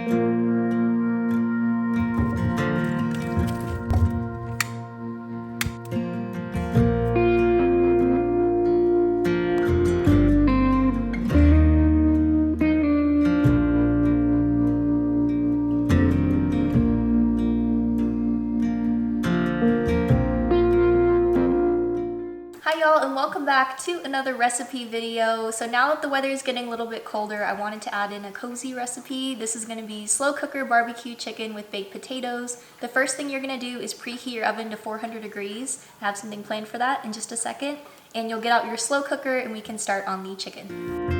Hi y'all, and welcome back to another recipe video. So now that the weather is getting a little bit colder, I wanted to add in a cozy recipe. This is going to be slow cooker barbecue chicken with baked potatoes. The first thing you're going to do is preheat your oven to 400 degrees. I have something planned for that in just a second. And you'll get out your slow cooker and we can start on the chicken.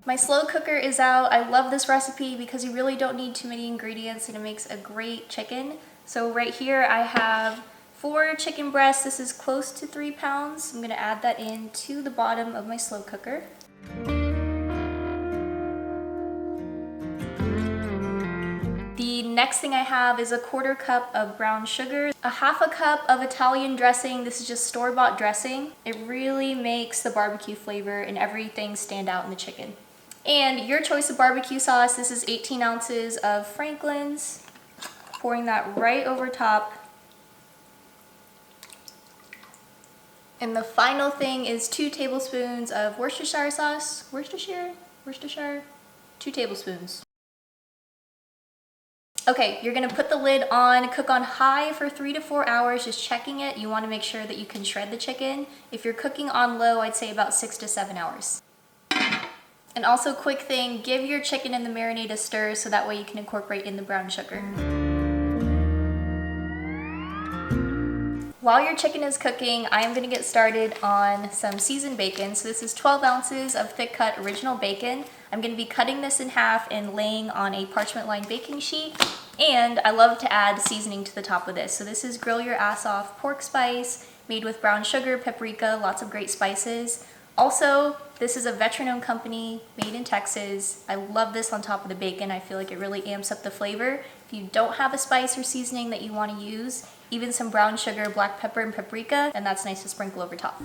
My slow cooker is out. I love this recipe because you really don't need too many ingredients and it makes a great chicken. So right here I have 4 chicken breasts. This is close to 3 pounds. I'm gonna add that in to the bottom of my slow cooker. The next thing I have is a 1/4 cup of brown sugar, a 1/2 cup of Italian dressing. This is just store-bought dressing. It really makes the barbecue flavor and everything stand out in the chicken. And your choice of barbecue sauce, this is 18 ounces of Franklin's. Pouring that right over top. And the final thing is 2 tablespoons of Worcestershire sauce. Worcestershire? 2 tablespoons. Okay, you're gonna put the lid on, cook on high for 3 to 4 hours, just checking it. You wanna make sure that you can shred the chicken. If you're cooking on low, I'd say about 6 to 7 hours. And also, quick thing, give your chicken and the marinade a stir so that way you can incorporate in the brown sugar. While your chicken is cooking, I am gonna get started on some seasoned bacon. So this is 12 ounces of thick cut original bacon. I'm gonna be cutting this in half and laying on a parchment lined baking sheet. And I love to add seasoning to the top of this. So this is Grill Your Ass Off pork spice, made with brown sugar, paprika, lots of great spices. Also, this is a veteran-owned company made in Texas. I love this on top of the bacon. I feel like it really amps up the flavor. If you don't have a spice or seasoning that you want to use, even some brown sugar, black pepper, and paprika, and that's nice to sprinkle over top.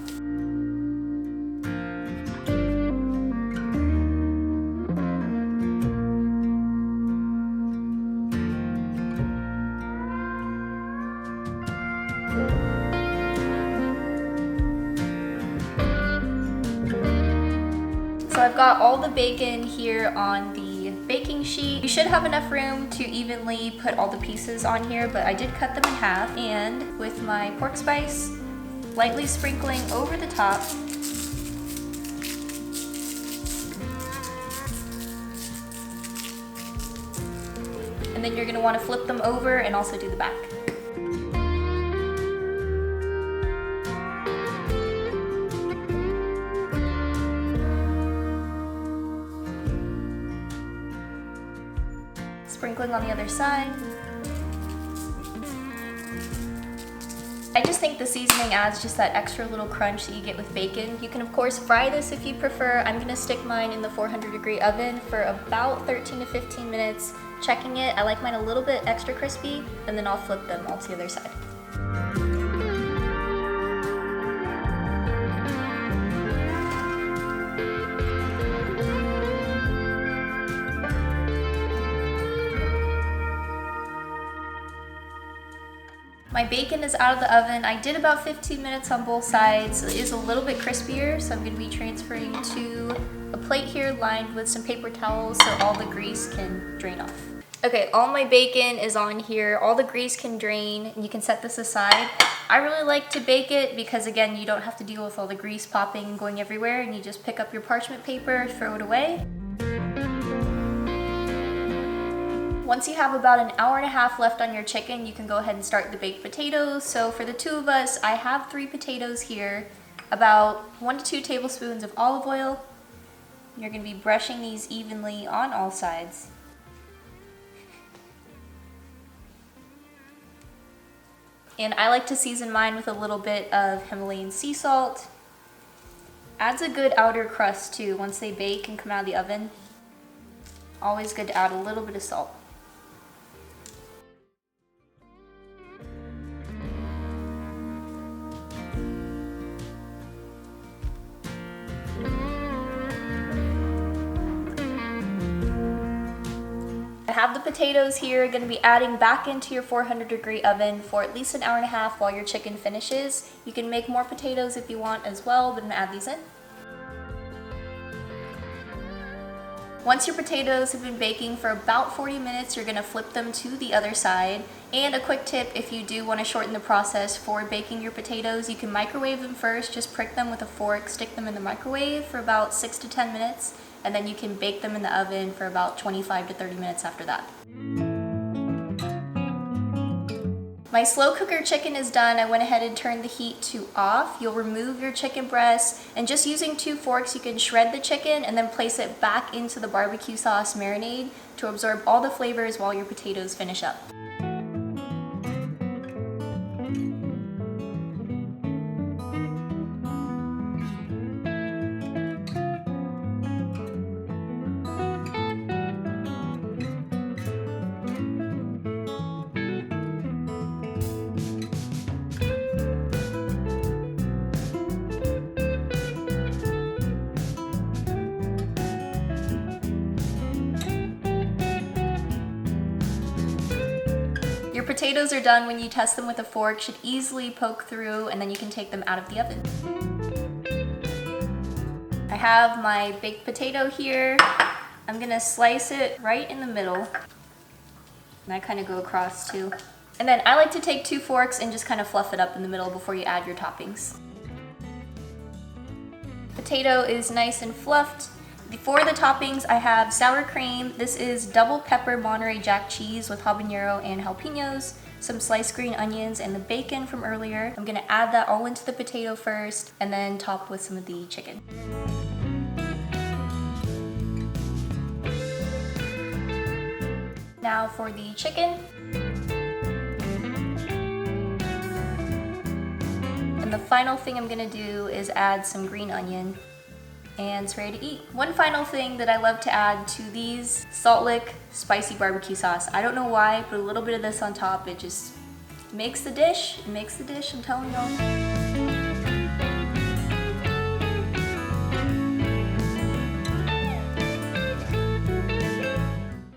So I've got all the bacon here on the baking sheet. You should have enough room to evenly put all the pieces on here, but I did cut them in half. And with my pork spice, lightly sprinkling over the top. And then you're gonna wanna flip them over and also do the back. Sprinkling on the other side. I just think the seasoning adds just that extra little crunch that you get with bacon. You can of course fry this if you prefer. I'm gonna stick mine in the 400-degree oven for about 13 to 15 minutes. Checking it, I like mine a little bit extra crispy, and then I'll flip them all to the other side. My bacon is out of the oven. I did about 15 minutes on both sides. It is a little bit crispier, so I'm going to be transferring to a plate here lined with some paper towels so all the grease can drain off. Okay, all my bacon is on here. All the grease can drain, and you can set this aside. I really like to bake it because, again, you don't have to deal with all the grease popping and going everywhere, and you just pick up your parchment paper, throw it away. Once you have about an hour and a half left on your chicken, you can go ahead and start the baked potatoes. So for the 2 of us, I have 3 potatoes here, about 1 to 2 tablespoons of olive oil. You're going to be brushing these evenly on all sides. And I like to season mine with a little bit of Himalayan sea salt. Adds a good outer crust too once they bake and come out of the oven. Always good to add a little bit of salt. I have the potatoes here, going to be adding back into your 400-degree oven for at least an hour and a half while your chicken finishes. You can make more potatoes if you want as well, but I'm going to add these in. Once your potatoes have been baking for about 40 minutes, you're going to flip them to the other side. And a quick tip, if you do want to shorten the process for baking your potatoes, you can microwave them first. Just prick them with a fork, stick them in the microwave for about 6 to 10 minutes, and then you can bake them in the oven for about 25 to 30 minutes after that. My slow cooker chicken is done. I went ahead and turned the heat to off. You'll remove your chicken breast, and just using 2 forks you can shred the chicken and then place it back into the barbecue sauce marinade to absorb all the flavors while your potatoes finish up. Your potatoes are done when you test them with a fork, should easily poke through, and then you can take them out of the oven. I have my baked potato here. I'm gonna slice it right in the middle. And I kind of go across too. And then I like to take 2 forks and just kind of fluff it up in the middle before you add your toppings. Potato is nice and fluffed. For the toppings, I have sour cream. This is double pepper Monterey Jack cheese with habanero and jalapenos, some sliced green onions, and the bacon from earlier. I'm gonna add that all into the potato first and then top with some of the chicken. Now for the chicken. And the final thing I'm gonna do is add some green onion. And it's ready to eat. One final thing that I love to add to these, Salt Lick spicy barbecue sauce. I don't know why, but a little bit of this on top, it just makes the dish. It makes the dish, I'm telling y'all.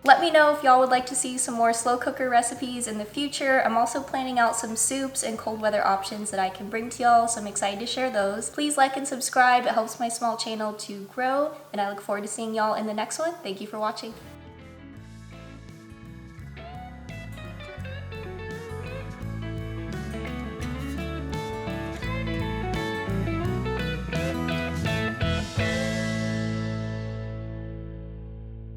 Let me know if y'all would like to see some more slow cooker recipes in the future. I'm also planning out some soups and cold weather options that I can bring to y'all, so I'm excited to share those. Please like and subscribe. It helps my small channel to grow, and I look forward to seeing y'all in the next one. Thank you for watching.